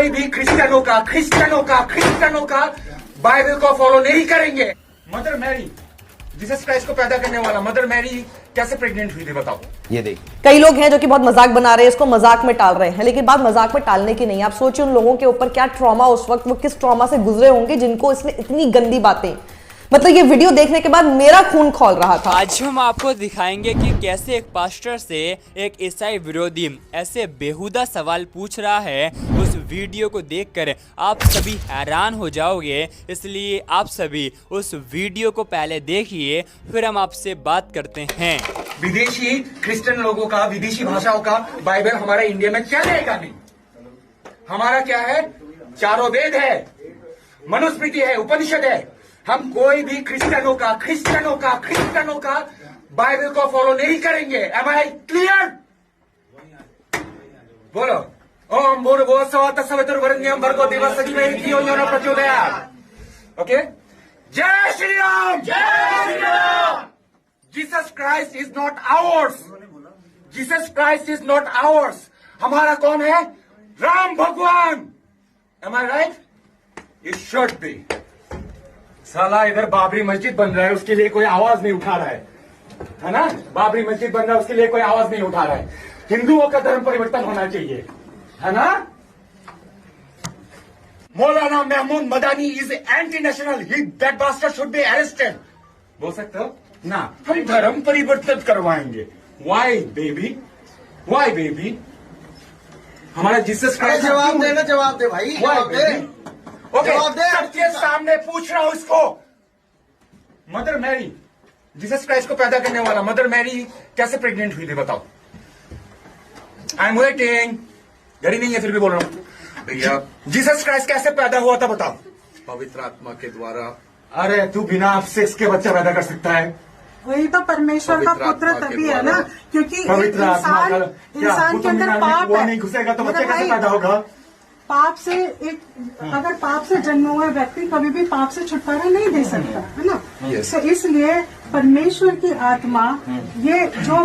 कोई भी क्रिश्चियनों का बाइबल को फॉलो नहीं करेंगे। मदर मैरी, जीसस क्राइस्ट को पैदा करने वाला मदर मैरी कैसे प्रेग्नेंट हुई थी बताओ। ये देख, कई लोग हैं जो कि बहुत मजाक बना रहे हैं, इसको मजाक में टाल रहे हैं, लेकिन बात मजाक में टालने की नहीं। आप सोचिए उन लोगों के ऊपर क्या ट्रॉमा, उस वक्त वो किस ट्रॉमा से गुजरे होंगे जिनको इसने इतनी गंदी बातें, मतलब ये वीडियो देखने के बाद मेरा खून खौल रहा था। आज हम आपको दिखाएंगे कि कैसे एक पास्टर से एक ईसाई विरोधी ऐसे बेहुदा सवाल पूछ रहा है। उस वीडियो को देखकर आप सभी हैरान हो जाओगे, इसलिए आप सभी उस वीडियो को पहले देखिए, फिर हम आपसे बात करते हैं। विदेशी क्रिश्चियन लोगों का, विदेशी भाषाओं का बाइबल हमारे इंडिया में क्या लेगा नहीं। हमारा क्या है, चारों वेद है, मनुस्मृति है, उपनिषद है। हम कोई भी क्रिश्चियनों का बाइबल को फॉलो नहीं करेंगे। Am I clear? बोलो ओम भूर्भुवः तत्सवितुर्वरेण्यं भर्गो देवस्य धीमहि धियो यो न प्रचोदयात्। ओके, जय श्री राम, जय Shri Ram. Jesus Christ is not ours, Jesus Christ is not ours. हमारा कौन है? राम भगवान। Am I right? It should be. साला इधर बाबरी मस्जिद बन रहा है, उसके लिए कोई आवाज नहीं उठा रहा है ना? बाबरी मस्जिद बन रहा है, उसके लिए कोई आवाज नहीं उठा रहा है। हिंदुओं का धर्म परिवर्तन होना चाहिए, है ना? Maulana Mahmood Madani is anti national, that bastard should be arrested. बोल सकते हो ना? हम धर्म परिवर्तन करवाएंगे। Why baby, why baby? हमारा जीसस क्राइस्ट, जवाब दे ना, जवाब दे भाई, जवाब दे। ओके, सबके सामने पूछ रहा हूं इसको। मदर मैरी, जीसस क्राइस्ट को पैदा करने वाला मदर मैरी कैसे प्रेग्नेंट हुई थी बताओ। I am waiting. घड़ी नहीं है फिर भी बोल रहा हूं भैया। जीसस क्राइस्ट कैसे पैदा हुआ था बताओ। पवित्र आत्मा के द्वारा। अरे तू बिना सेक्स के बच्चा पैदा कर सकता है? वही तो परमेश्वर का पुत्र तभी है ना, क्योंकि पवित्र आत्मा का इंसान के अंदर पाप वो है। नहीं घुसेगा तो बच्चा कैसे पैदा होगा? पाप से अगर पाप से जन्म हुआ व्यक्ति कभी भी पाप से छुटकारा नहीं दे सकता, है ना? तो इसलिए परमेश्वर की आत्मा ये जो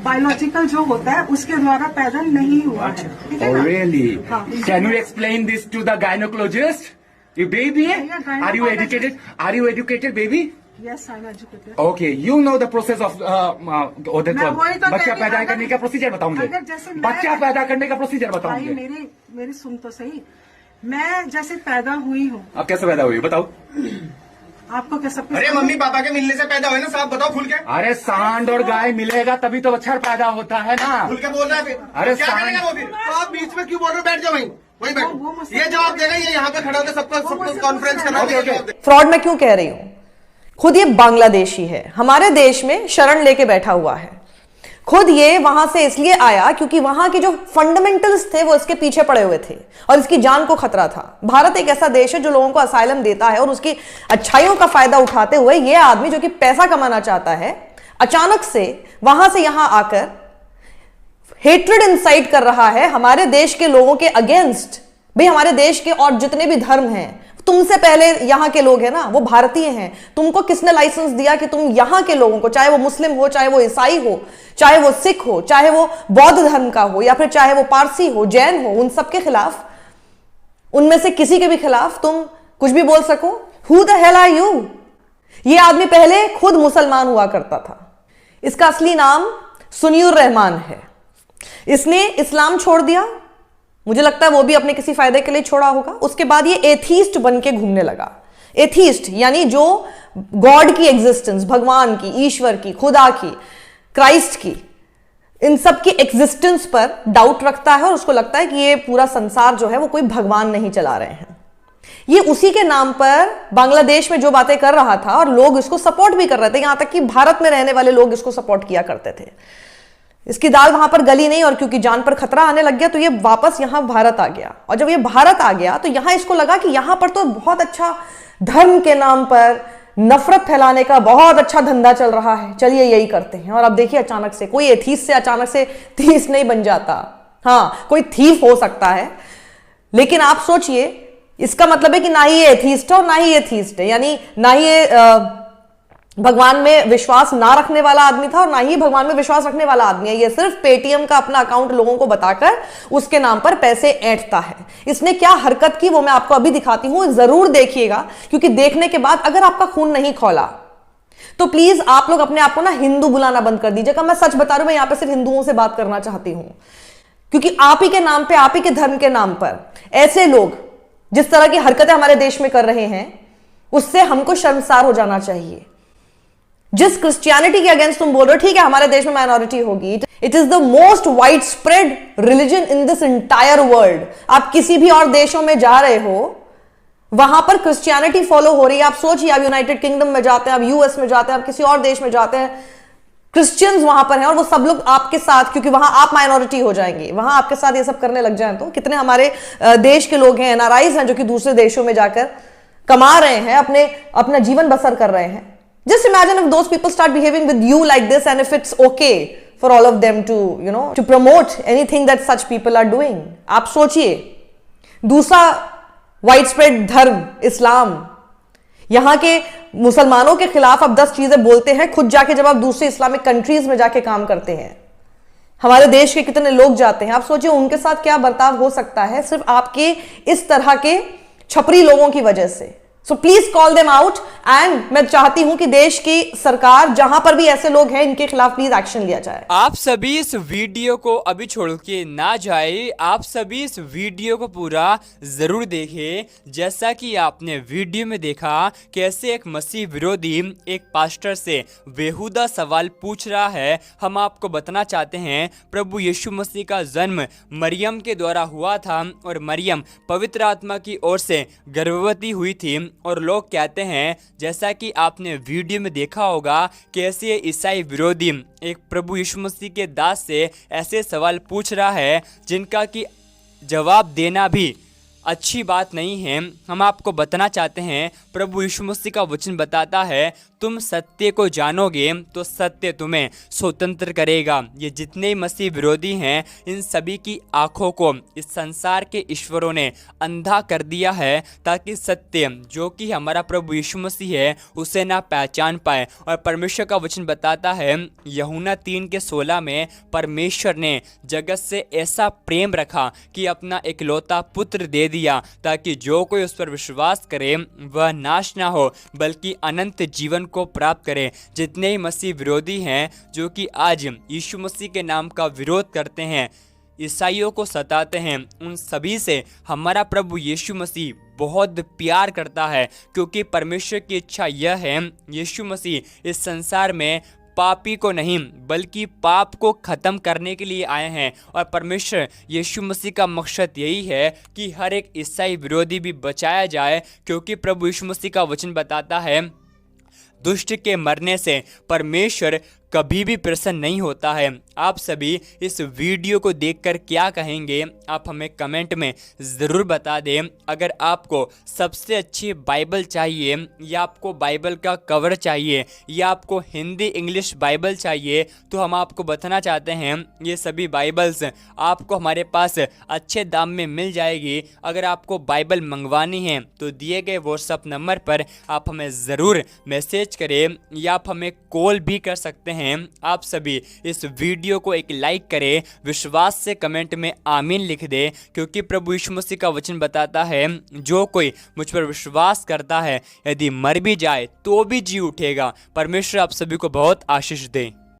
बायोलॉजिकल जो होता है उसके द्वारा पैदा नहीं हुआ है, ठीक है ना? Really? हाँ। Can you explain this to the gynecologist? You baby? Yeah, Are you educated? Are you educated, baby? Yes, I'm educated. Okay, you know the process of मैं वही तो बच्चा कह रही पैदा हूँ, करने का प्रोसीजर बताओ मुझे। अगर जैसे मैं- बच्चा पैदा करने का प्रोसीजर बताओ भाई मुझे। मेरी सुन तो सही। मैं जैसे पैदा हुई हूँ, आप कैसे पैदा हुई बताओ। आपको क्या सब कुछ अरे मम्मी पापा के मिलने से पैदा हुए ना, साहब बताओ खुल के। अरे सांड और गाय मिलेगा तभी तो बच्चा पैदा होता है ना। खुल के बोल रहा है फिर। अरे क्या सांड- करेगा वो फिर? तो आप बीच में क्यों बोल रहे हो? बैठ जाओ वहीं, वहीं वो बैठो। मसला- ये जवाब देगा, ये यहाँ पे खड़ा होकर सबको कॉन्फ्रेंस करना Okay, okay. है। फ्रॉड मैं क्यों कह रही हूं? खुद ये बांग्लादेशी है, हमारे देश में शरण लेके बैठा हुआ है। खुद ये वहां से इसलिए आया क्योंकि वहां के जो फंडामेंटल्स थे वो इसके पीछे पड़े हुए थे और इसकी जान को खतरा था। भारत एक ऐसा देश है जो लोगों को असाइलम देता है और उसकी अच्छाइयों का फायदा उठाते हुए ये आदमी जो कि पैसा कमाना चाहता है, अचानक से वहां से यहां आकर हेट्रेड इंसाइट कर रहा है हमारे देश के लोगों के अगेंस्ट। भाई हमारे देश के और जितने भी धर्म हैं, तुमसे पहले यहां के लोग हैं ना, वो भारतीय हैं। तुमको किसने लाइसेंस दिया कि तुम यहां के लोगों को, चाहे वो मुस्लिम हो, चाहे वो ईसाई हो, चाहे वो सिख हो, चाहे वो बौद्ध धर्म का हो, या फिर चाहे वो पारसी हो, जैन हो, उन सबके खिलाफ, उनमें से किसी के भी खिलाफ तुम कुछ भी बोल सको? Who the hell are you? ये आदमी पहले खुद मुसलमान हुआ करता था। इसका असली नाम सुन्नीउर रहमान है। इसने इस्लाम छोड़ दिया, मुझे लगता है वो भी अपने किसी फायदे के लिए छोड़ा होगा। उसके बाद ये एथीस्ट बन के घूमने लगा। एथीस्ट यानी जो गॉड की एग्जिस्टेंस, भगवान की, ईश्वर की, खुदा की, क्राइस्ट की, इन सब की एग्जिस्टेंस पर डाउट रखता है और उसको लगता है कि ये पूरा संसार जो है वो कोई भगवान नहीं चला रहे हैं। ये उसी के नाम पर बांग्लादेश में जो बातें कर रहा था और लोग इसको सपोर्ट भी कर रहे थे, यहां तक कि भारत में रहने वाले लोग इसको सपोर्ट किया करते थे। इसकी दाल वहां पर गली नहीं और क्योंकि जान पर खतरा आने लग गया तो ये वापस यहां भारत आ गया। और जब ये भारत आ गया तो यहां इसको लगा कि यहां पर तो बहुत अच्छा धर्म के नाम पर नफरत फैलाने का बहुत अच्छा धंधा चल रहा है, चलिए यही करते हैं। और अब देखिए अचानक से कोई एथीस्ट से अचानक से थीस नहीं बन जाता। हाँ, कोई थीफ हो सकता है, लेकिन आप सोचिए इसका मतलब है कि ना ही ये एथीस्ट है और ना ही ये थीस्ट है, यानी ना ही ये भगवान में विश्वास ना रखने वाला आदमी था और ना ही भगवान में विश्वास रखने वाला आदमी है। ये सिर्फ पेटीएम का अपना अकाउंट लोगों को बताकर उसके नाम पर पैसे ऐंठता है। इसने क्या हरकत की वो मैं आपको अभी दिखाती हूं, जरूर देखिएगा, क्योंकि देखने के बाद अगर आपका खून नहीं खौला तो प्लीज आप लोग अपने आप को ना हिंदू बुलाना बंद कर दीजिएगा। मैं सच बता रही हूं, मैं यहां पे सिर्फ हिंदुओं से बात करना चाहती हूं, क्योंकि आप ही के नाम पे, आप ही के धर्म के नाम पर ऐसे लोग जिस तरह की हरकतें हमारे देश में कर रहे हैं, उससे हमको शर्मसार हो जाना चाहिए। जिस क्रिश्चियनिटी के अगेंस्ट तुम बोल रहे हो, ठीक है हमारे देश में माइनॉरिटी होगी, it is the most wide spread religion in this entire world. आप किसी भी और देशों में जा रहे हो, वहां पर क्रिश्चियनिटी फॉलो हो रही है। आप सोचिए, आप यूनाइटेड किंगडम में जाते हैं, आप यूएस में जाते हैं, आप किसी और देश में जाते हैं, क्रिश्चियंस वहां पर हैं और वो सब लोग आपके साथ, क्योंकि वहां आप माइनॉरिटी हो जाएंगे, वहां आपके साथ ये सब करने लग जाएं तो कितने हमारे देश के लोग हैं, एनआरआईज हैं, जो कि दूसरे देशों में जाकर कमा रहे हैं, अपना जीवन बसर कर रहे हैं। Just imagine if those people start behaving with you like this, and if it's okay for all of them to, to promote anything that such people are doing. आप सोचिए, दूसरा वाइड स्प्रेड धर्म इस्लाम, यहां के मुसलमानों के खिलाफ आप 10 चीजें बोलते हैं, खुद जाके जब आप दूसरे इस्लामिक कंट्रीज में जाके काम करते हैं, हमारे देश के कितने लोग जाते हैं, आप सोचिए उनके साथ क्या बर्ताव हो सकता है सिर्फ आपके इस तरह के छपरी लोगों की वजह से। So please call them out, and मैं चाहती हूं कि देश की सरकार जहां पर भी ऐसे लोग हैं, इनके खिलाफ प्लीज एक्शन लिया जाए। आप सभी इस वीडियो को अभी छोड़ के ना जाए, आप सभी इस वीडियो को पूरा जरूर देखें। जैसा कि आपने वीडियो में देखा, कैसे एक मसीह विरोधी एक पास्टर से बेहुदा सवाल पूछ रहा है। हम आपको बताना चाहते हैं, प्रभु यीशु मसीह का जन्म मरियम के द्वारा हुआ था और मरियम पवित्र आत्मा की ओर से गर्भवती हुई थी। और लोग कहते हैं, जैसा कि आपने वीडियो में देखा होगा, कैसे ईसाई विरोधी एक प्रभु यीशु मसीह के दास से ऐसे सवाल पूछ रहा है जिनका कि जवाब देना भी अच्छी बात नहीं है। हम आपको बताना चाहते हैं, प्रभु यीशु मसीह का वचन बताता है, तुम सत्य को जानोगे तो सत्य तुम्हें स्वतंत्र करेगा। ये जितने ही मसीह विरोधी हैं, इन सभी की आंखों को इस संसार के ईश्वरों ने अंधा कर दिया है, ताकि सत्य जो कि हमारा प्रभु यीशु मसीह है उसे ना पहचान पाए। और परमेश्वर का वचन बताता है, यूहन्ना 3:16 में, परमेश्वर ने जगत से ऐसा प्रेम रखा कि अपना इकलौता पुत्र दे दिया, ताकि जो कोई उस पर विश्वास करे वह नाश ना हो बल्कि अनंत जीवन को प्राप्त करें। जितने ही मसीह विरोधी हैं, जो कि आज यीशु मसीह के नाम का विरोध करते हैं, ईसाइयों को सताते हैं, उन सभी से हमारा प्रभु यीशु मसीह बहुत प्यार करता है, क्योंकि परमेश्वर की इच्छा यह है, यीशु मसीह इस संसार में पापी को नहीं बल्कि पाप को ख़त्म करने के लिए आए हैं। और परमेश्वर यीशु मसीह का मकसद यही है कि हर एक ईसाई विरोधी भी बचाया जाए, क्योंकि प्रभु यीशु मसीह का वचन बताता है, दुष्ट के मरने से परमेश्वर कभी भी प्रसन्न नहीं होता है। आप सभी इस वीडियो को देखकर क्या कहेंगे, आप हमें कमेंट में ज़रूर बता दें। अगर आपको सबसे अच्छी बाइबल चाहिए, या आपको बाइबल का कवर चाहिए, या आपको हिंदी इंग्लिश बाइबल चाहिए, तो हम आपको बताना चाहते हैं, ये सभी बाइबल्स आपको हमारे पास अच्छे दाम में मिल जाएगी। अगर आपको बाइबल मंगवानी है तो दिए गए व्हाट्सएप नंबर पर आप हमें ज़रूर मैसेज करें, या आप हमें कॉल भी कर सकते हैं। आप सभी इस वीडियो को एक लाइक करें, विश्वास से कमेंट में आमीन लिख दें, क्योंकि प्रभु यीशु मसीह का वचन बताता है, जो कोई मुझ पर विश्वास करता है, यदि मर भी जाए तो भी जी उठेगा। परमेश्वर आप सभी को बहुत आशीष दे।